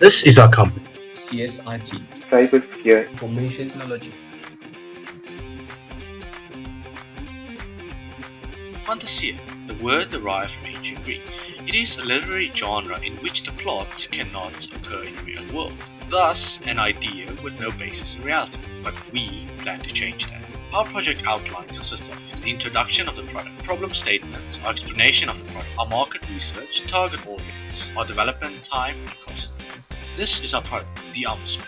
This is our company. CSIT. Cybersphere. Information technology. Fantasia, the word derived from ancient Greek. It is a literary genre in which the plot cannot occur in the real world, thus an idea with no basis in reality, but we plan to change that. Our project outline consists of the introduction of the product, problem statement, our explanation of the product, our market research, target audience, our development time and cost. This is our product, the atmosphere.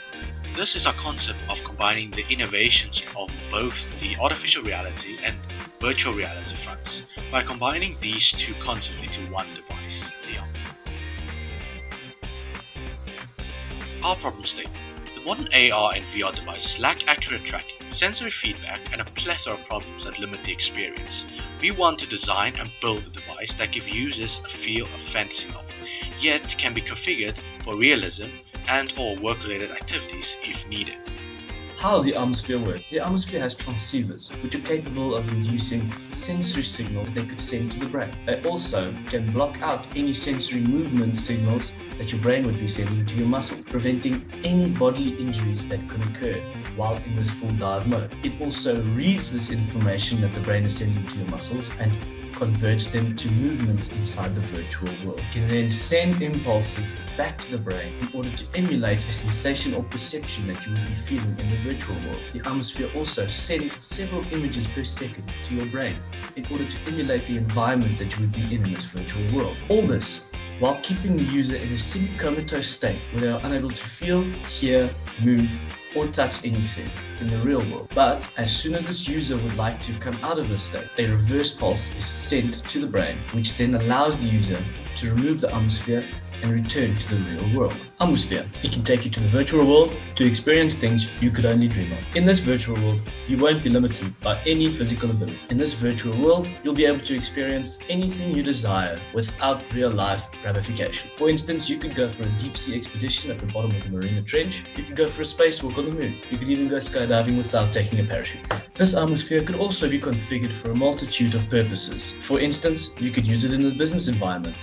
This is our concept of combining the innovations of both the artificial reality and virtual reality fronts by combining these two concepts into one device, the atmosphere. Our problem statement. The modern AR and VR devices lack accurate tracking, sensory feedback, and a plethora of problems that limit the experience. We want to design and build a device that gives users a feel of a fantasy novel, yet can be configured for realism and or work-related activities if needed. How the atmosphere works. The atmosphere has transceivers, which are capable of inducing sensory signals that they could send to the brain. They also can block out any sensory movement signals that your brain would be sending to your muscle, preventing any bodily injuries that could occur while in this full dive mode. It also reads this information that the brain is sending to your muscles and converts them to movements inside the virtual world. It can then send impulses back to the brain in order to emulate a sensation or perception that you would be feeling in the virtual world. The atmosphere also sends several images per second to your brain in order to emulate the environment that you would be in this virtual world. All this while keeping the user in a semi-comatose state where they are unable to feel, hear, move, or touch anything in the real world. But as soon as this user would like to come out of this state, a reverse pulse is sent to the brain, which then allows the user to remove the atmosphere and return to the real world. Atmosphere. It can take you to the virtual world to experience things you could only dream of. In this virtual world, you won't be limited by any physical ability. In this virtual world, you'll be able to experience anything you desire without real-life ramification. For instance, you could go for a deep-sea expedition at the bottom of the Mariana Trench. You could go for a spacewalk on the moon. You could even go skydiving without taking a parachute. This atmosphere could also be configured for a multitude of purposes. For instance, you could use it in a business environment.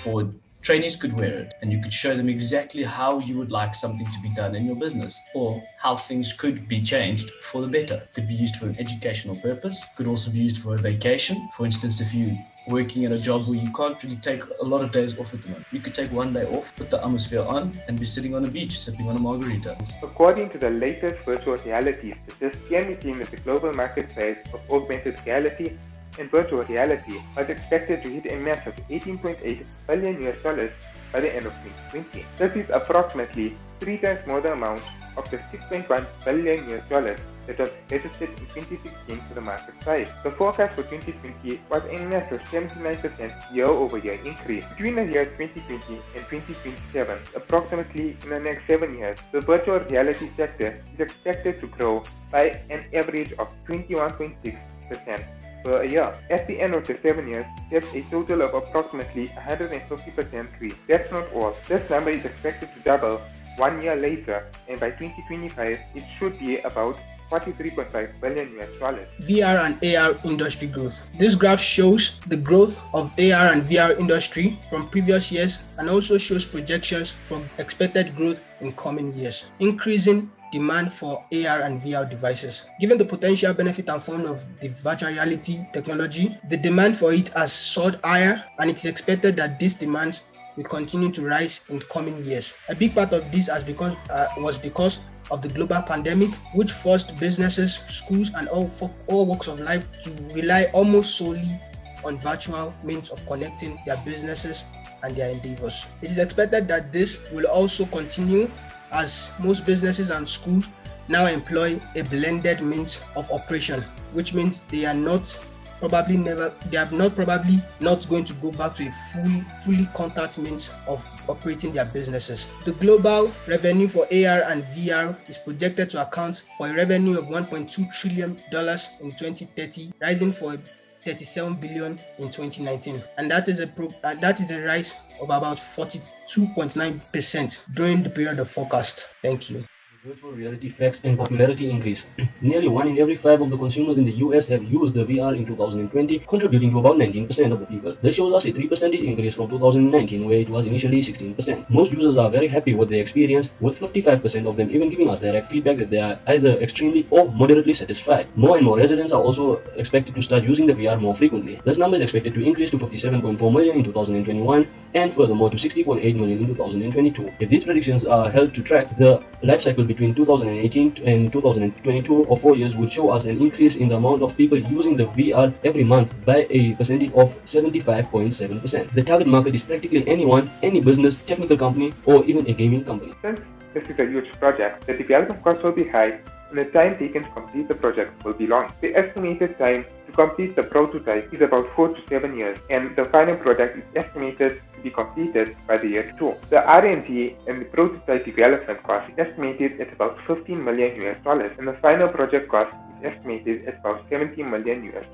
Trainees could wear it and you could show them exactly how you would like something to be done in your business or how things could be changed for the better. It could be used for an educational purpose, could also be used for a vacation. For instance, if you're working at a job where you can't really take a lot of days off at the moment, you could take one day off, put the atmosphere on and be sitting on a beach, sipping on a margarita. According to the latest virtual reality statistics, CMPG is the global marketplace of augmented reality and virtual reality was expected to hit a massive $18.8 billion by the end of 2020. This is approximately 3 times more the amount of the $6.1 billion that was registered in 2016 to the market size. The forecast for 2020 was a massive 79% year-over-year increase. Between the years 2020 and 2027, approximately in the next 7 years, the virtual reality sector is expected to grow by an average of 21.6% per year. At the end of the 7 years, there's a total of approximately 150% increase. That's not all. This number is expected to double 1 year later, and by 2025, it should be about $43.5 billion. VR and AR industry growth. This graph shows the growth of AR and VR industry from previous years and also shows projections for expected growth in coming years. Increasing demand for AR and VR devices. Given the potential benefit and fun of the virtual reality technology, the demand for it has soared higher, and it is expected that these demands will continue to rise in coming years. A big part of this was because of the global pandemic, which forced businesses, schools, and all walks of life to rely almost solely on virtual means of connecting their businesses and their endeavors. It is expected that this will also continue as most businesses and schools now employ a blended means of operation, which means they are probably not going to go back to a fully contact means of operating their businesses. The global revenue for AR and VR is projected to account for a revenue of $1.2 trillion in 2030, rising for $37 billion in 2019, and that is a rise of about 42.9% during the period of forecast. Thank you. Virtual reality facts and popularity increase. Nearly 1 in every 5 of the consumers in the US have used the VR in 2020, contributing to about 19% of the people. This shows us a 3% increase from 2019, where it was initially 16%. Most users are very happy with their experience, with 55% of them even giving us direct feedback that they are either extremely or moderately satisfied. More and more residents are also expected to start using the VR more frequently. This number is expected to increase to 57.4 million in 2021 and furthermore to 60.8 million in 2022. If these predictions are held to track, the life cycle between 2018 and 2022 or 4 years would show us an increase in the amount of people using the VR every month by a percentage of 75.7%. The target market is practically anyone, any business, technical company, or even a gaming company. Since this is a huge project, the development cost will be high and the time taken to complete the project will be long. The estimated time to complete the prototype is about 4 to 7 years, and the final product is estimated to be completed by the year 2. The R&D and the prototype development cost is estimated at about $15 million US, and the final project cost is estimated at about $70 million US.